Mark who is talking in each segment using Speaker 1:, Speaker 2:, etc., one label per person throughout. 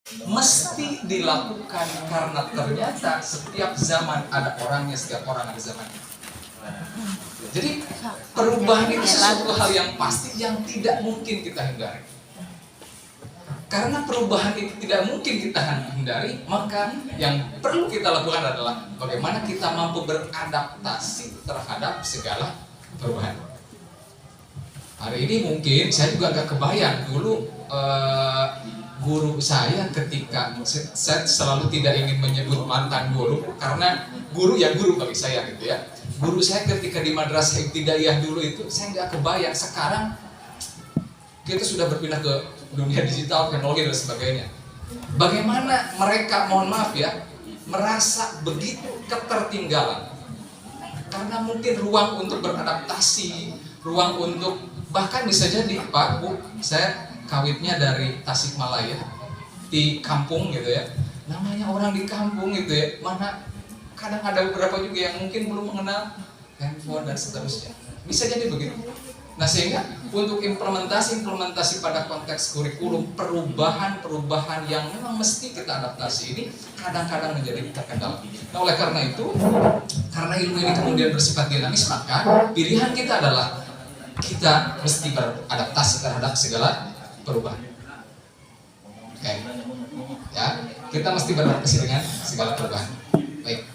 Speaker 1: mesti dilakukan karena ternyata setiap zaman ada orangnya, setiap orang ada zamannya. Jadi perubahan itu sesuatu hal yang pasti yang tidak mungkin kita hindari. Karena perubahan itu tidak mungkin kita hindari, maka yang perlu kita lakukan adalah bagaimana kita mampu beradaptasi terhadap segala perubahan. Hari ini mungkin saya juga agak kebayang dulu guru saya ketika saya selalu tidak ingin menyebut mantan guru karena guru ya guru bagi saya gitu ya. Guru saya ketika di madrasah ibtidaiyah dulu itu saya nggak kebayang, sekarang kita sudah berpindah ke dunia digital, teknologi dan sebagainya. Bagaimana mereka, mohon maaf ya, merasa begitu ketertinggalan karena mungkin ruang untuk beradaptasi, ruang untuk bahkan bisa jadi Pak Bu, saya kawitnya dari Tasikmalaya di kampung gitu ya, namanya orang di kampung gitu ya, mana kadang ada beberapa juga yang mungkin belum mengenal handphone dan seterusnya, bisa jadi begitu. Nah sehingga untuk implementasi pada konteks kurikulum, perubahan yang memang mesti kita adaptasi ini kadang-kadang menjadi terkendala. Nah oleh karena itu, karena ilmu ini kemudian bersifat dinamis, maka pilihan kita adalah kita mesti beradaptasi terhadap segala perubahan. Oke, ya, kita mesti beradaptasi dengan segala perubahan. Baik,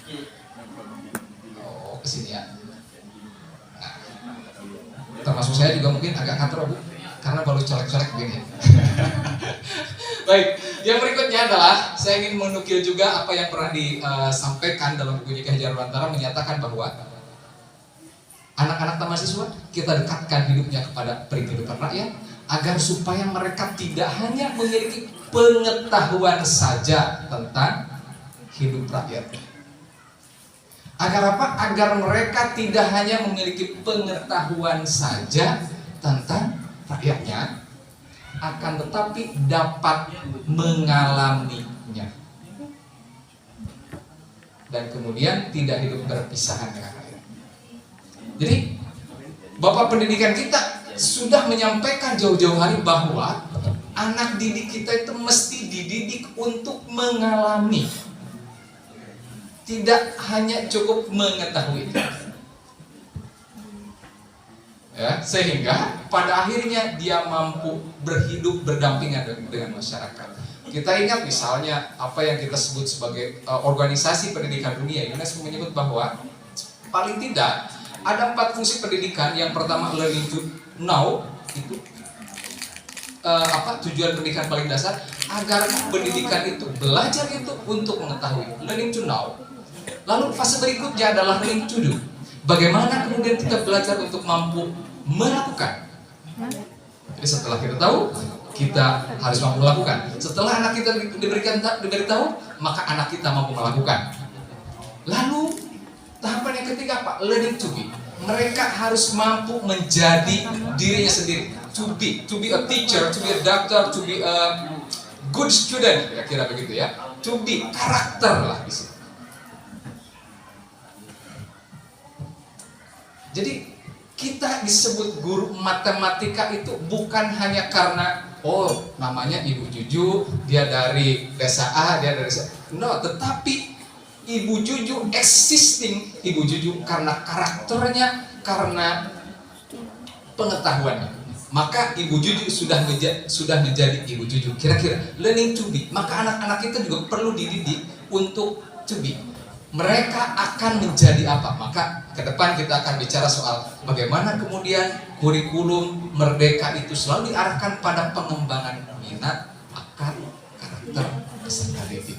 Speaker 1: kesini ya. Nah, termasuk saya juga mungkin agak kantor Bu, karena baru colek-colek begini. Baik, yang berikutnya adalah saya ingin menukil juga apa yang pernah disampaikan dalam buku Nikah Jarwantara, menyatakan bahwa anak-anak taman siswa kita dekatkan hidupnya kepada kehidupan rakyat agar supaya mereka tidak hanya memiliki pengetahuan saja tentang hidup rakyat. Agar apa? Agar mereka tidak hanya memiliki pengetahuan saja tentang rakyatnya, akan tetapi dapat mengalaminya dan kemudian tidak hidup berpisahan dengan rakyat. Jadi Bapak pendidikan kita sudah menyampaikan jauh-jauh hari bahwa anak didik kita itu mesti dididik untuk mengalami, tidak hanya cukup mengetahui. Ya, sehingga pada akhirnya dia mampu berhidup berdampingan dengan masyarakat. Kita ingat misalnya apa yang kita sebut sebagai organisasi pendidikan dunia, UNESCO menyebut bahwa paling tidak ada 4 fungsi pendidikan. Yang pertama learning to know, itu tujuan pendidikan paling dasar agar pendidikan itu belajar itu untuk mengetahui, learning to know. Lalu fase berikutnya adalah learning to do. Bagaimana kemudian kita belajar untuk mampu melakukan. Jadi setelah kita tahu, kita harus mampu melakukan. Setelah anak kita diberitahu, maka anak kita mampu melakukan. Lalu tahapan yang ketiga apa? Learning to be. Mereka harus mampu menjadi dirinya sendiri. To be a teacher, to be a doctor, to be a good student, kira-kira begitu ya. To be, karakter lah di situ. Jadi kita disebut guru matematika itu bukan hanya karena namanya Ibu Juju, dia dari desa A, dia dari desa no, tetapi Ibu Juju existing Ibu Juju karena karakternya, karena pengetahuannya. Maka Ibu Juju sudah menjadi Ibu Juju. Kira-kira learning to be. Maka anak-anak kita juga perlu dididik untuk to be. Mereka akan menjadi apa? Maka ke depan kita akan bicara soal bagaimana kemudian kurikulum merdeka itu selalu diarahkan pada pengembangan minat, bakat, karakter peserta didik.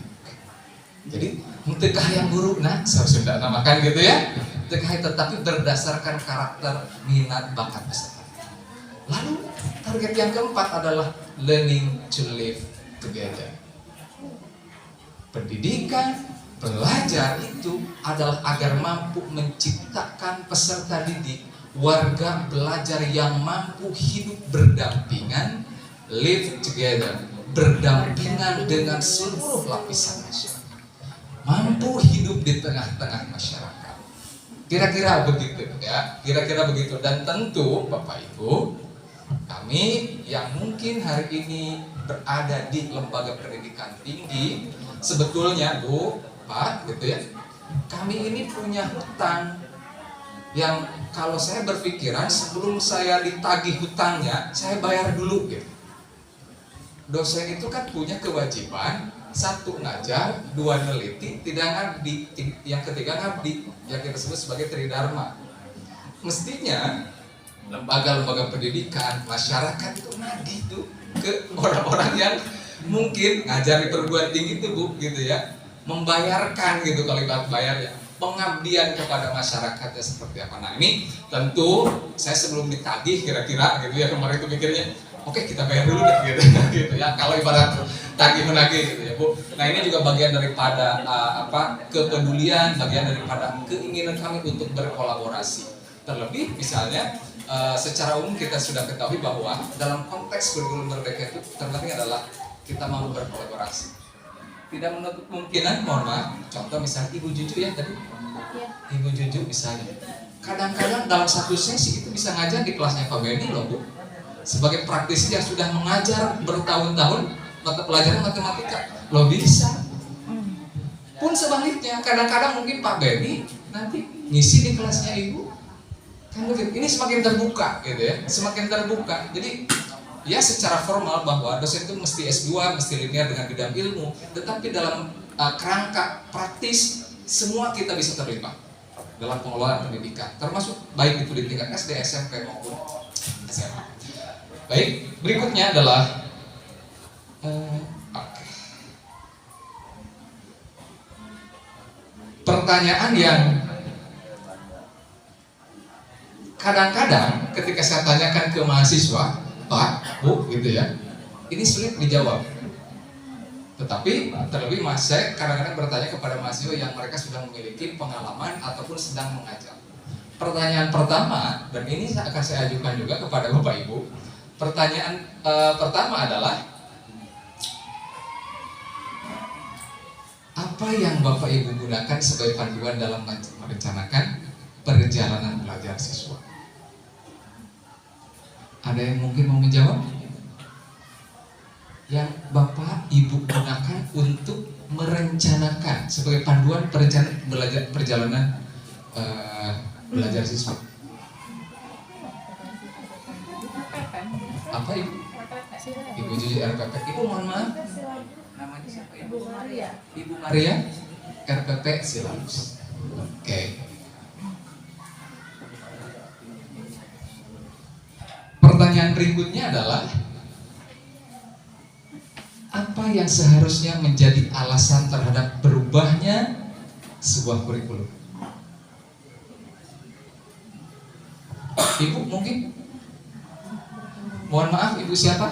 Speaker 1: Jadi mentekah yang buruk, nah saya sudah namakan gitu ya, mentekah tetapi berdasarkan karakter, minat, bakat peserta. Lalu target yang keempat adalah learning to live together. Pendidikan, belajar itu adalah agar mampu menciptakan peserta didik, warga belajar yang mampu hidup berdampingan, live together, berdampingan dengan seluruh lapisan masyarakat, mampu hidup di tengah-tengah masyarakat. Kira-kira begitu ya, kira-kira begitu. Dan tentu Bapak Ibu, kami yang mungkin hari ini berada di lembaga pendidikan tinggi, sebetulnya Bu, Pak, gitu ya, kami ini punya hutang yang kalau saya berpikiran sebelum saya ditagih hutangnya, saya bayar dulu gitu. Dosen itu kan punya kewajiban, satu ngajar, dua neliti, tidak ngabdi, yang ketiga ngabdi, yang kita sebut sebagai tridharma. Mestinya lembaga-lembaga pendidikan, masyarakat itu ngabdi tuh ke orang-orang yang mungkin ngajar di perguruan tinggi itu Bu, gitu ya, membayarkan gitu kalimat bayarnya, pengabdian kepada masyarakatnya seperti apa. Nah ini tentu saya sebelum ditagih kira-kira gitu ya, kemarin itu mikirnya oke, kita bayar dulu deh gitu, gitu ya, kalau ibarat tagih menagih gitu ya Bu. Nah ini juga bagian daripada kepedulian, bagian daripada keinginan kami untuk berkolaborasi. Terlebih misalnya secara umum kita sudah ketahui bahwa dalam konteks kurikulum merdeka itu terpenting adalah kita mau berkolaborasi. Tidak menutup kemungkinan, mohon maaf, contoh misalnya Ibu Juju ya tadi, Ibu Juju misalnya, kadang-kadang dalam satu sesi itu bisa ngajar di kelasnya Pak Benny loh Bu, sebagai praktisi yang sudah mengajar bertahun-tahun mata pelajaran matematika, loh bisa. Pun sebaliknya, kadang-kadang mungkin Pak Benny nanti ngisi di kelasnya Ibu, kan begitu. Ini semakin terbuka gitu ya, semakin terbuka. Jadi ya secara formal bahwa dosen itu mesti S2, mesti linear dengan bidang ilmu, tetapi dalam kerangka praktis semua kita bisa terlibat dalam pengelolaan pendidikan, termasuk baik itu di tingkat SD, SMP maupun SMA. Baik, berikutnya adalah pertanyaan yang kadang-kadang ketika saya tanyakan ke mahasiswa, Pak, Bu, gitu ya, ini sulit dijawab. Tetapi terlebih saya kadang-kadang bertanya kepada mahasiswa yang mereka sudah memiliki pengalaman ataupun sedang mengajar. Pertanyaan pertama, dan ini akan saya ajukan juga kepada Bapak Ibu. Pertanyaan pertama adalah, apa yang Bapak Ibu gunakan sebagai panduan dalam merencanakan perjalanan belajar siswa? Ada yang mungkin mau menjawab? Yang Bapak Ibu gunakan untuk merencanakan sebagai panduan perjalanan belajar siswa. Apa Ibu? Ibu Juju RPP. Ibu mohon maaf, namanya siapa Ibu? Ibu Maria RPP Silabus. Oke. Pertanyaan berikutnya adalah, apa yang seharusnya menjadi alasan terhadap berubahnya sebuah kurikulum? Ibu mungkin? Mohon maaf, Ibu siapa?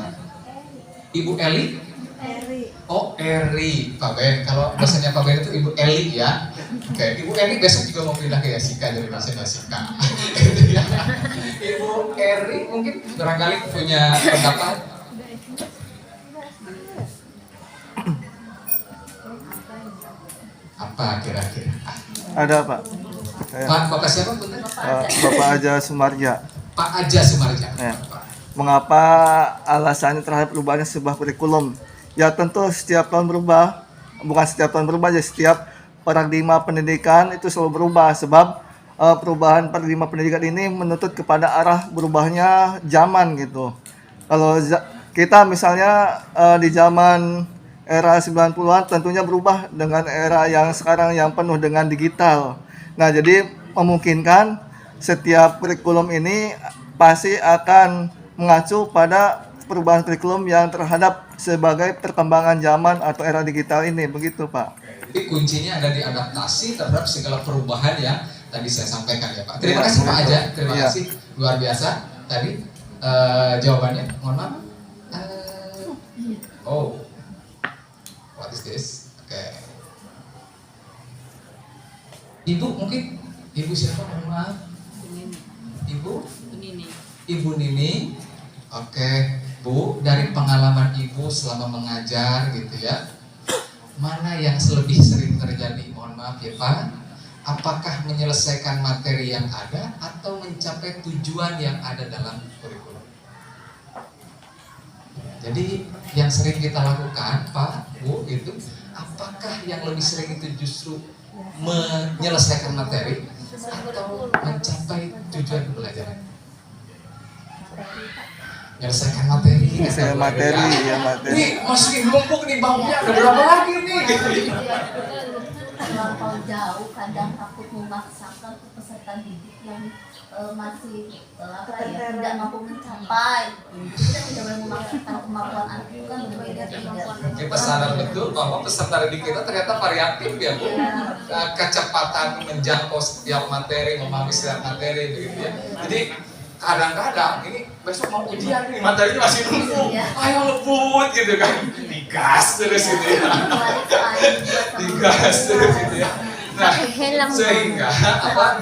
Speaker 1: Ibu Eli? Oh, Eri. Pak Ben, kalau dosennya Pak Ben itu Ibu Eli ya. Oke, Ibu Eri besok juga mau pindah ke Yasika dari dosen Yasika. Ibu Eri mungkin barangkali punya pendapat. Apa kira-kira?
Speaker 2: Ada Pak.
Speaker 1: Pak, Bapak siapa?
Speaker 2: Bapak Aja Sumarja.
Speaker 1: Pak Aja Sumarja.
Speaker 2: Ya. Mengapa alasannya terhadap perubahannya sebuah kurikulum? Ya tentu setiap tahun berubah, bukan setiap tahun berubah, ya setiap paradigma pendidikan itu selalu berubah, sebab perubahan paradigma pendidikan ini menuntut kepada arah berubahnya zaman gitu. Kalau kita misalnya di zaman era 90-an tentunya berubah dengan era yang sekarang yang penuh dengan digital. Nah, jadi memungkinkan setiap kurikulum ini pasti akan mengacu pada perubahan kurikulum yang terhadap sebagai perkembangan zaman atau era digital ini, begitu Pak.
Speaker 1: Jadi kuncinya ada di adaptasi terhadap segala perubahan yang tadi saya sampaikan ya Pak. Terima kasih Pak Aja, terima kasih, luar biasa tadi jawabannya. Mohon maaf. What is this? Oke. Ibu mungkin, Ibu siapa? Mohon maaf. Ibu Nini. Ibu Nini. Oke, Bu, dari pengalaman Ibu selama mengajar gitu ya, mana yang lebih sering terjadi? Mohon maaf ya Pak, apakah menyelesaikan materi yang ada atau mencapai tujuan yang ada dalam kurikulum? Jadi yang sering kita lakukan, Pak, Bu, itu apakah yang lebih sering itu justru menyelesaikan materi atau mencapai tujuan pembelajaran? Menyelesaikan materi.
Speaker 2: Saya materi, ya materi.
Speaker 1: Nih masih numpuk nih bangkunya, ada berapa lagi nih?
Speaker 3: Terlampau jauh, kadang takut memaksakan ke peserta didik yang masih tidak mampu mencapai. Kita tidak boleh memaksakan kemampuan anak itu kan berbeda-beda.
Speaker 1: Kita sadar betul bahwa peserta didik kita ternyata variatif ya, Bu. Kecepatan menjangkau setiap materi, memahami setiap materi begitu ya. Jadi kadang-kadang ini besok mau ujian nih, materinya masih numpuk, ayo ngebut gitu kan, digas terus gitu ya, digas terus gitu ya. Nah, sehingga apa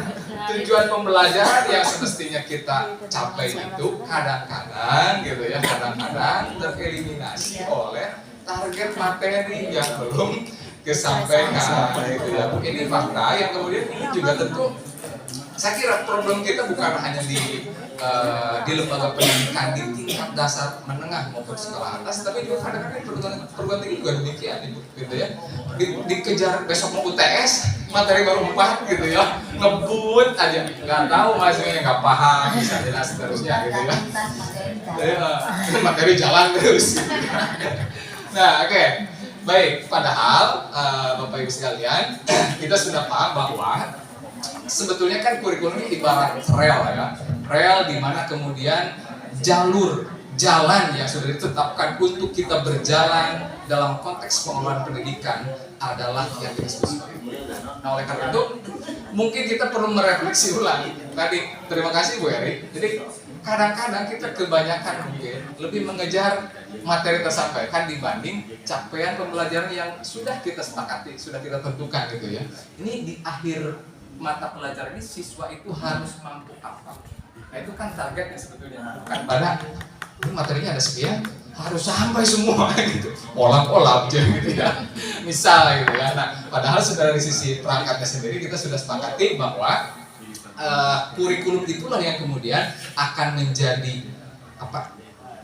Speaker 1: tujuan pembelajaran yang semestinya kita capai itu kadang-kadang gitu ya, kadang-kadang tereliminasi oleh target materi yang belum kesampaian gitu ya. Ini fakta yang kemudian ini juga tentu saya kira problem kita bukan hanya di lembaga pendidikan di tingkat dasar menengah maupun sekolah atas, tapi juga kadang-kadang perguruan tinggi juga demikian gitu ya. Dikejar besok mau UTS, materi baru 4 gitu ya, ngebut aja, nggak tahu maksudnya, nggak paham, bisa jelas seterusnya gitu ya. Materi jalan terus. Nah, oke. Baik, padahal Bapak Ibu sekalian, kita sudah paham bahwa sebetulnya kan kurikulum ini ibarat rel ya, rel di mana kemudian jalan yang sudah ditetapkan untuk kita berjalan dalam konteks pengelolaan pendidikan adalah yang disebut sebagai kurikulum. Nah, oleh karena itu mungkin kita perlu merefleksi ulang tadi. Terima kasih Bu Eri. Jadi kadang-kadang kita kebanyakan mungkin lebih mengejar materi tersampaikan dibanding capaian pembelajaran yang sudah kita sepakati, sudah kita tentukan gitu ya. Ini di akhir mata pelajaran ini siswa itu harus mampu apa? Nah, itu kan targetnya sebetulnya, bukan pada ini materinya ada sekian harus sampai semua gitu, olap-olap aja gitu ya, misal gitu ya. Nah, padahal sudah dari sisi perangkatnya sendiri kita sudah sepakati bahwa kurikulum itulah yang kemudian akan menjadi apa?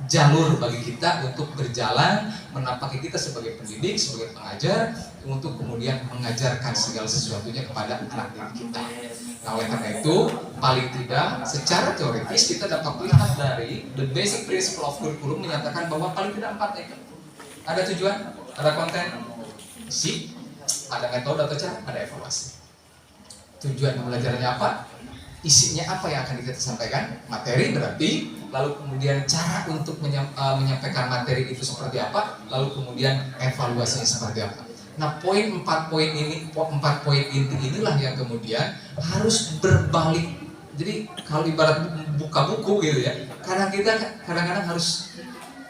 Speaker 1: Jalur bagi kita untuk berjalan, menapaki kita sebagai pendidik, sebagai pengajar, untuk kemudian mengajarkan segala sesuatunya kepada anak didik kita. Nah, oleh karena itu, paling tidak secara teoritis kita dapat lihat dari the basic principle of curriculum menyatakan bahwa paling tidak 4 item. Ada tujuan, ada konten, isi, ada metode atau cara, ada evaluasi. Tujuan pembelajarannya apa? Isinya apa yang akan kita sampaikan? Materi berarti, lalu kemudian cara untuk menyampaikan materi itu seperti apa, lalu kemudian evaluasinya seperti apa. Nah, 4 poin inti inilah yang kemudian harus berbalik. Jadi kalau ibarat buka buku gitu ya, kadang-kadang harus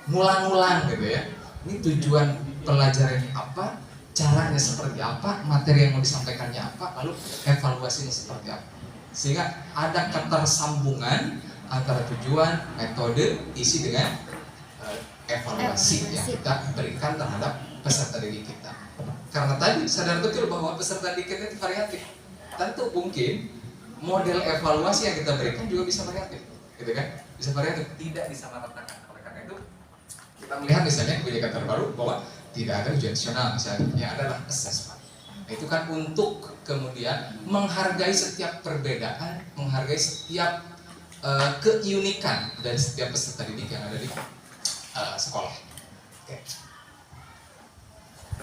Speaker 1: ngulang-ngulang gitu ya. Ini tujuan pelajarannya apa, caranya seperti apa, materi yang mau disampaikannya apa, lalu evaluasinya seperti apa. Sehingga ada ketersambungan antara tujuan, metode, isi dengan evaluasi yang kita berikan terhadap peserta didik kita. Karena tadi sadar betul bahwa peserta didik kita itu variatif. Tentu mungkin model evaluasi yang kita berikan juga bisa variatif, gitu kan? Bisa variatif, tidak disamaratakan. Oleh karena itu kita melihat misalnya kebijakan terbaru bahwa tidak ada ujian nasional misalnya, yang adalah assessment. Itu kan untuk kemudian menghargai setiap perbedaan, menghargai setiap keunikan dari setiap peserta didik yang ada di sekolah. Oke.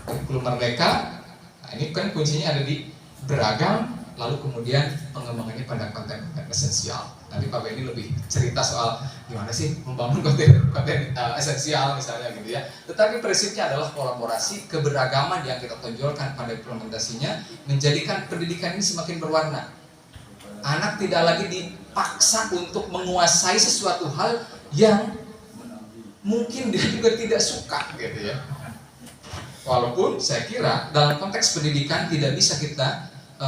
Speaker 1: Kurikulum Merdeka, nah ini kan kuncinya ada di beragam, lalu kemudian pengembangannya pada konten-konten esensial. Nanti Pak Benny lebih cerita soal gimana sih membangun konten esensial misalnya gitu ya. Tetapi prinsipnya adalah kolaborasi, keberagaman yang kita tonjolkan pada implementasinya menjadikan pendidikan ini semakin berwarna. Anak tidak lagi dipaksa untuk menguasai sesuatu hal yang mungkin dia juga tidak suka gitu ya. Walaupun saya kira dalam konteks pendidikan tidak bisa kita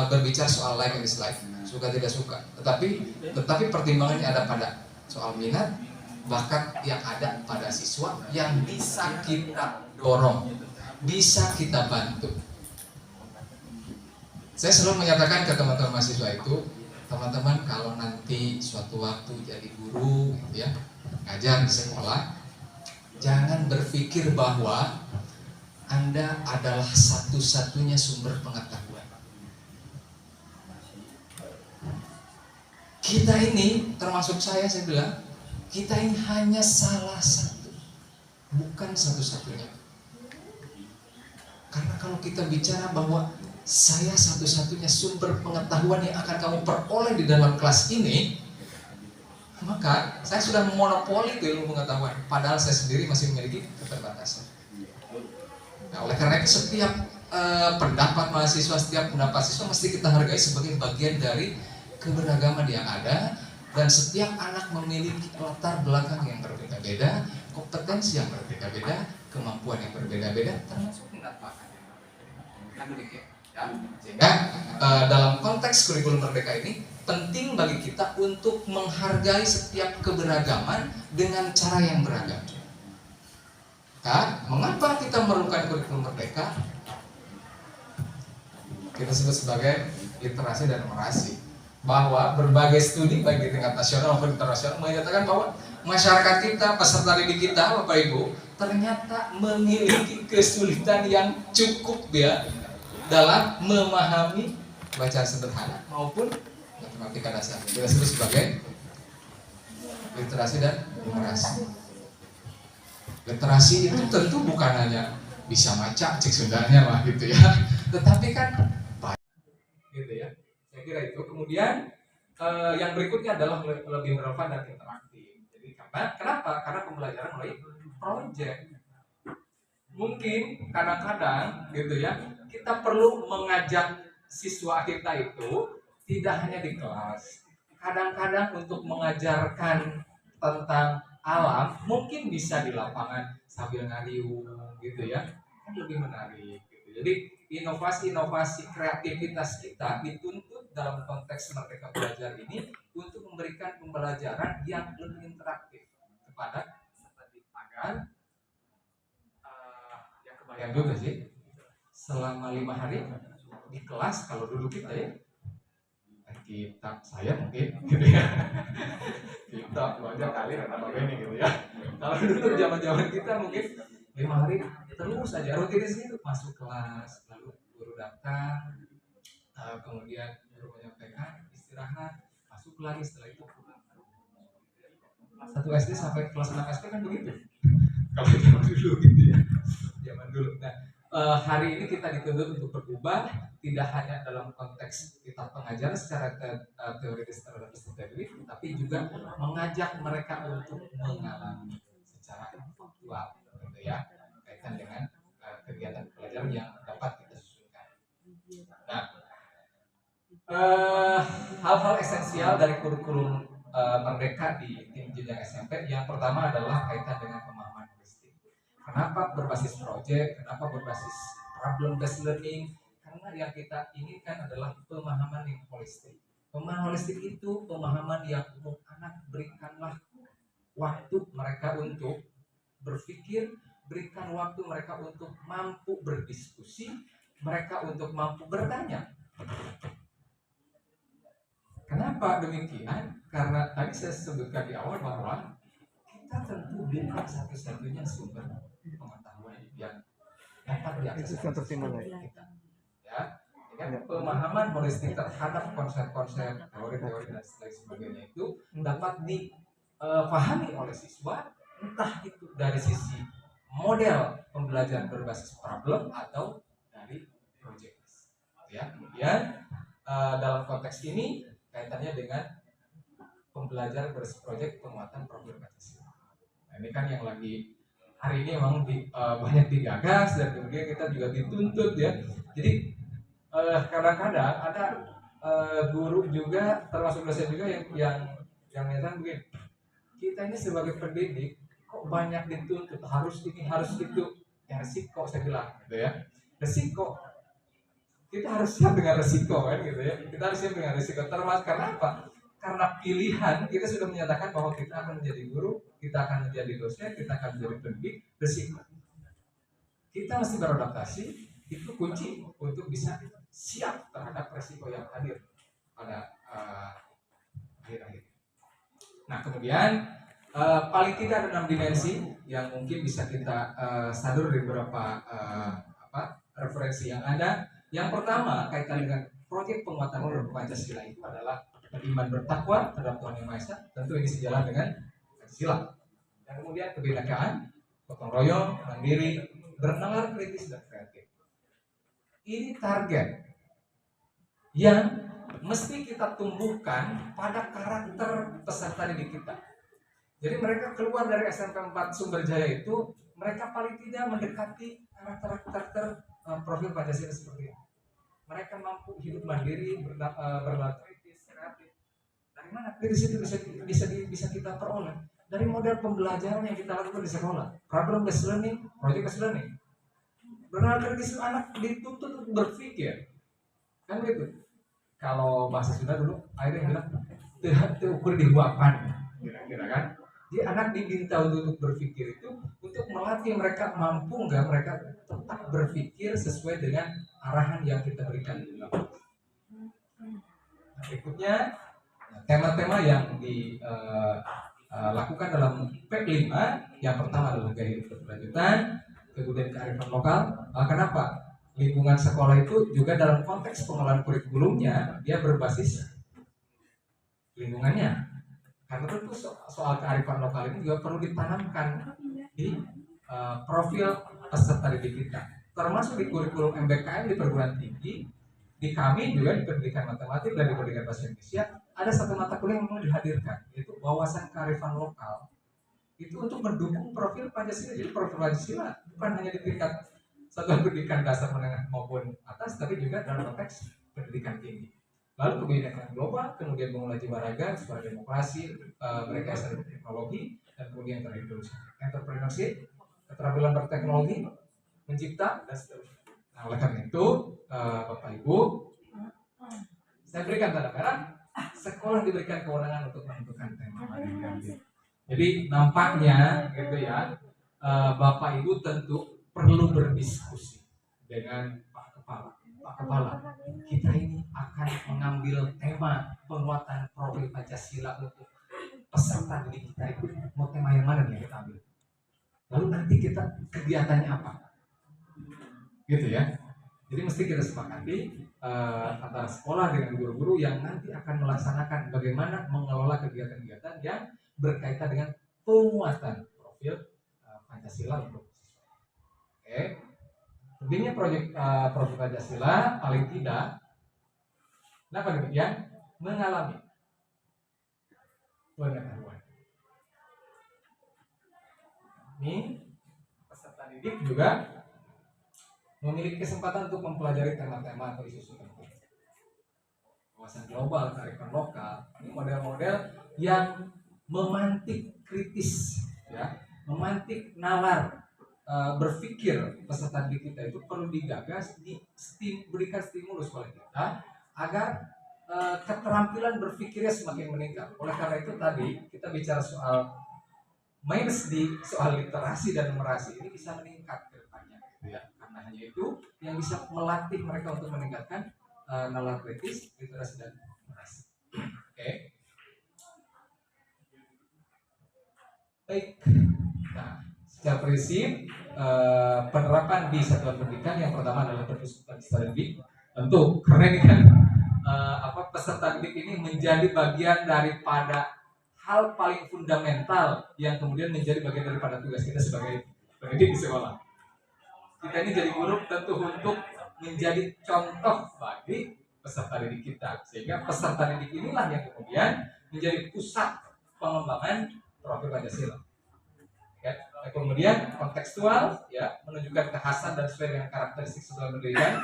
Speaker 1: berbicara soal like and dislike, suka tidak suka. Tetapi pertimbangannya ada pada soal minat, bakat yang ada pada siswa yang bisa kita dorong, bisa kita bantu. Saya selalu menyatakan ke teman-teman mahasiswa itu, teman-teman kalau nanti suatu waktu jadi guru, gitu ya, ngajar di sekolah, Jangan berpikir bahwa Anda adalah satu-satunya sumber pengetahuan. Kita ini, termasuk saya bilang, kita ini hanya salah satu, bukan satu-satunya. Karena kalau kita bicara bahwa saya satu-satunya sumber pengetahuan yang akan kamu peroleh di dalam kelas ini, maka saya sudah memonopoli itu ilmu pengetahuan, padahal saya sendiri masih memiliki keterbatasan. Nah, oleh karena itu setiap pendapat mahasiswa, setiap pendapat siswa mesti kita hargai sebagai bagian dari keberagaman yang ada, dan setiap anak memiliki latar belakang yang berbeda-beda, kompetensi yang berbeda-beda, kemampuan yang berbeda-beda, termasuk minat bakat yang berbeda-beda. Ya, sehingga dalam konteks kurikulum merdeka ini penting bagi kita untuk menghargai setiap keberagaman dengan cara yang beragam. Nah, mengapa kita memerlukan kurikulum merdeka? Kita sebut sebagai literasi dan numerasi, bahwa berbagai studi baik di tingkat nasional maupun internasional menyatakan bahwa masyarakat kita, peserta didik kita, Bapak Ibu, ternyata memiliki kesulitan yang cukup ya dalam memahami bacaan sederhana maupun matematika dasar. Kita sebut sebagai literasi dan numerasi. Literasi itu tentu bukan hanya bisa baca cek Sundanya mah gitu ya, tetapi kan gitu ya. Saya kira itu. Kemudian yang berikutnya adalah lebih relevan dan interaktif. Jadi kenapa? Karena pembelajaran melalui proyek. Mungkin kadang-kadang gitu ya, kita perlu mengajak siswa kita itu tidak hanya di kelas. Kadang-kadang untuk mengajarkan tentang alam mungkin bisa di lapangan sambil ngariung gitu ya, kan lebih menarik gitu. Jadi inovasi-inovasi kreativitas kita dituntut dalam konteks Merdeka Belajar ini untuk memberikan pembelajaran yang lebih interaktif kepada peserta didik, agar yang kebayang juga sih selama 5 hari di kelas kalau dulu kita ya saya mungkin gitu ya kita belajar kali atau ini gitu ya. Kalau dulu zaman kita mungkin 5 hari terus saja rutinitas itu masuk kelas, lalu guru datang, kemudian guru menyampaikan, istirahat, masuk lagi, setelah itu pulang. Kelas 1 SD sampai kelas 6 SD kan begitu. Kalau zaman dulu gitu ya, zaman dulu. Nah, hari ini kita dituntut untuk berubah, tidak hanya dalam konteks kita pengajaran secara teoritis terhadap peserta didik, tapi juga mengajak mereka untuk mengalami secara faktual, gitu ya, kaitan dengan kegiatan pelajaran yang dapat kita susunkan. Nah, hal-hal esensial dari kurikulum merdeka di tim jenjang SMP, yang pertama adalah kaitan dengan pemahaman holistik. Kenapa berbasis proyek? Kenapa berbasis problem based learning? Karena yang kita inginkan adalah pemahaman yang holistik. Pemahaman holistik itu pemahaman yang umum. Anak, berikanlah waktu mereka untuk berpikir, berikan waktu mereka untuk mampu berdiskusi, mereka untuk mampu bertanya. Kenapa demikian? Karena tadi saya sebutkan di awal bahwa kita tentu bukan satu-satunya sumber pengetahuan yang dapat diakses kita. Ya, pemahaman holistik terhadap konsep-konsep, teori-teori dan sebagainya itu dapat dipahami oleh siswa, entah itu dari sisi model pembelajaran berbasis problem atau dari proyek. Ya, kemudian dalam konteks ini kaitannya dengan pembelajaran berbasis proyek penguatan problem Pancasila. Nah, ini kan yang lagi hari ini memang banyak digagas, dan kemudian kita juga dituntut ya. Jadi kadang-kadang ada guru juga, termasuk dosen juga yang menyatakan begini, kita ini sebagai pendidik kok banyak dituntut harus ini harus itu, ya resiko saya bilang gitu ya. Resiko, kita harus siap dengan resiko kan gitu ya. Kita harus siap dengan resiko, termasuk karena apa? Karena pilihan kita sudah menyatakan bahwa kita akan menjadi guru, kita akan menjadi dosen, kita akan menjadi pendidik. Resiko kita mesti beradaptasi, itu kunci untuk bisa siap terhadap resiko yang hadir pada akhir-akhir. Nah, kemudian Paling tidak ada 6 dimensi yang mungkin bisa kita sadur dari beberapa referensi yang ada. Yang pertama kaitan dengan proyek penguatan Pancasila itu adalah beriman bertakwa terhadap Tuhan Yang Maha Esa. Tentu ini sejalan dengan Pancasila. Dan kemudian kebinekaan, gotong royong, mandiri, bernalar kritis dan kreatif. Ini target yang mesti kita tumbuhkan pada karakter peserta didik kita. Jadi mereka keluar dari SMP 4 Sumber Jaya itu, mereka paling tidak mendekati karakter profil Pancasila seperti ini. Mereka mampu hidup mandiri, bernalar kritis, kreatif. Dari mana kritis itu bisa kita peroleh? Dari model pembelajaran yang kita lakukan di sekolah, problem based learning, project based learning. Bernalar kritis anak dituntut untuk berpikir, kan gitu. Kalau bahasa Sunda dulu, akhirnya bilang terukur di huapan, kira-kira kan. Jadi anak diminta untuk berpikir itu untuk melatih mereka mampu nggak mereka tetap berpikir sesuai dengan arahan yang kita berikan. Nah, berikutnya tema-tema yang dilakukan dalam P5 yang pertama adalah gaya hidup berkelanjutan, kemudian kearifan lokal. Kenapa? Lingkungan sekolah itu juga dalam konteks pengelolaan kurikulumnya dia berbasis lingkungannya. Karena tentu soal kearifan lokal ini juga perlu ditanamkan di profil peserta didik kita. Termasuk di kurikulum MBKM di perguruan tinggi, di kami juga di pendidikan matematik dan di pendidikan bahasa Indonesia ada satu mata kuliah yang perlu dihadirkan, yaitu wawasan kearifan lokal. Itu untuk mendukung profil Pancasila. Jadi profil Pancasila bukan hanya di tingkat satuan pendidikan dasar menengah maupun atas, tapi juga dalam konteks pendidikan tinggi. Lalu kebinekaan global, kemudian mengolah jiwa raga, suara demokrasi, mereka asal teknologi, dan kemudian entrepreneurship, keterampilan berteknologi, mencipta, dan seterusnya. Nah, oleh karena itu, Bapak Ibu, saya berikan tanda merah, sekolah diberikan kewenangan untuk menentukan tema. Jadi nampaknya, gitu ya, Bapak Ibu tentu perlu berdiskusi dengan Pak Kepala. Pak Kepala, kita ini akan mengambil tema penguatan profil Pancasila untuk peserta didik kita itu. Mau tema yang mana nih kita ambil? Lalu nanti kita kegiatannya apa? Gitu ya. Jadi mesti kita sepakati antara sekolah dengan guru-guru yang nanti akan melaksanakan bagaimana mengelola kegiatan-kegiatan yang berkaitan dengan penguatan profil Pancasila untuk siswa. Oke. Intinya proyek profil Pancasila paling tidak, kenapa demikian? Mengalami pengetahuan. Ini peserta didik juga memiliki kesempatan untuk mempelajari tema-tema atau isu-isu penting. Wawasan global, kearifan lokal, ini model-model yang memantik kritis, ya, memantik nalar berpikir peserta didik kita itu perlu digagas, berikan stimulus oleh kita agar keterampilan berpikirnya semakin meningkat. Oleh karena itu tadi kita bicara soal minus di soal literasi dan numerasi ini bisa meningkat ke depannya, gitu ya. Karena hanya itu yang bisa melatih mereka untuk meningkatkan nalar kritis, literasi dan numerasi. Oke. Baik. Nah, secara prinsip penerapan di satuan pendidikan yang pertama adalah peserta didik. Tentu karena ini kan peserta didik ini menjadi bagian daripada hal paling fundamental yang kemudian menjadi bagian daripada tugas kita sebagai pendidik di sekolah. Kita ini jadi guru tentu untuk menjadi contoh bagi peserta didik kita, sehingga peserta didik inilah yang kemudian menjadi pusat pengembangan profil Pancasila. Ya, kemudian kontekstual, ya, menunjukkan kekhasan dan sesuai dengan karakteristik satuan pendidikan.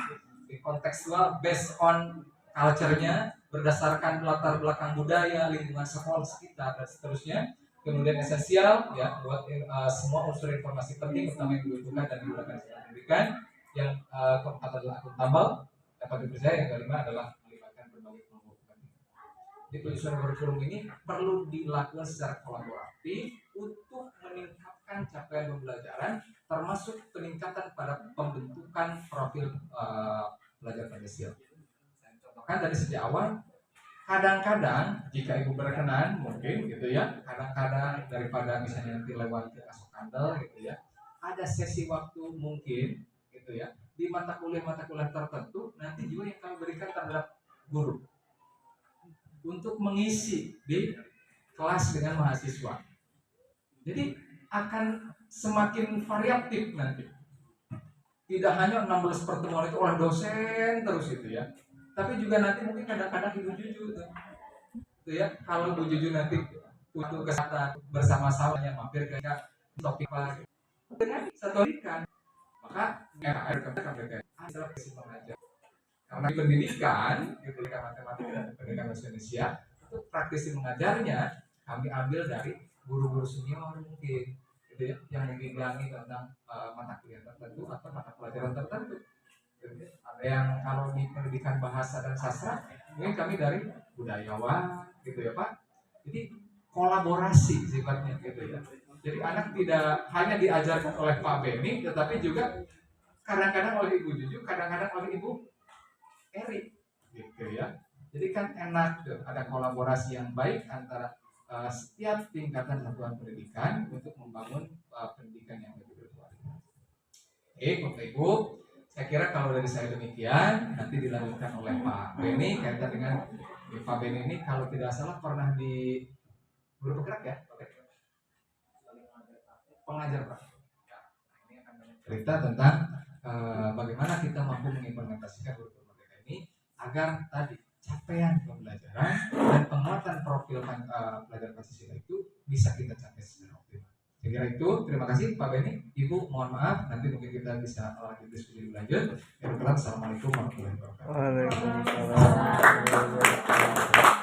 Speaker 1: Kontekstual based on culture-nya, berdasarkan latar belakang budaya, lingkungan sekolah sekitar dan seterusnya. Kemudian esensial, ya, buat semua unsur informasi penting utama yang dibutuhkan dan digunakan satuan pendidikan. Yang keempat adalah akuntabel, dapat dipercaya. Yang kelima adalah melibatkan berbagai kelompok. Jadi penyusunan kurikulum ini perlu dilakukan secara kolaboratif untuk meningkatkan capaian pembelajaran, termasuk peningkatan pada pembentukan profil pelajar Pancasila. Saya contohkan dari sejak awal, kadang-kadang jika ibu berkenan mungkin gitu ya, kadang-kadang daripada misalnya nanti lewat ke Asok Kandel gitu ya, ada sesi waktu mungkin gitu ya di mata kuliah tertentu nanti juga yang kami berikan terhadap guru untuk mengisi di kelas dengan mahasiswa. Jadi akan semakin variatif nanti. Tidak hanya 16 pertemuan itu oleh dosen terus itu ya. Tapi juga nanti mungkin kadang-kadang Ibu Juju tuh. Itu ya, kalau Bu Juju nanti butuh kesempatan bersama-sama yang mampir ke topik lagi. Dengan satu ikan. Maka KPK adalah prinsip mengajar. Karena pendidikan, gitu ya, matematika dan pendidikan bahasa Indonesia, itu praktisi mengajarnya kami ambil dari guru-guru senior mungkin. Gitu ya, yang membimbingi tentang mata kuliah tertentu atau mata pelajaran tertentu. Gitu ya. Ada yang kalau di pendidikan bahasa dan sastra mungkin kami dari budayawan gitu ya Pak. Jadi kolaborasi sifatnya gitu ya. Jadi anak tidak hanya diajarkan oleh Pak Beni, tetapi juga kadang-kadang oleh Ibu Juju, kadang-kadang oleh Ibu Erik gitu ya. Jadi kan enak tuh, ada kolaborasi yang baik antara setiap tingkatan satuan pendidikan untuk membangun pendidikan yang lebih berkualitas. Oke, Bapak Ibu, saya kira kalau dari saya demikian, nanti dilanjutkan oleh Pak Beni kaitan dengan Pak Beni ini kalau tidak salah pernah di guru bergerak ya, pengajar Pak. Ya, ini akan cerita tentang bagaimana kita mampu mengimplementasikan guru bergerak ini agar tadi capaian pembelajaran dan penguatan profil pelajar Pancasila itu bisa kita capai secara optimal. Saya kira itu, terima kasih Pak Beni, Ibu mohon maaf, nanti mungkin kita bisa lanjut diskusi lebih lanjut. Assalamualaikum warahmatullahi wabarakatuh.
Speaker 2: Waalaikumsalam.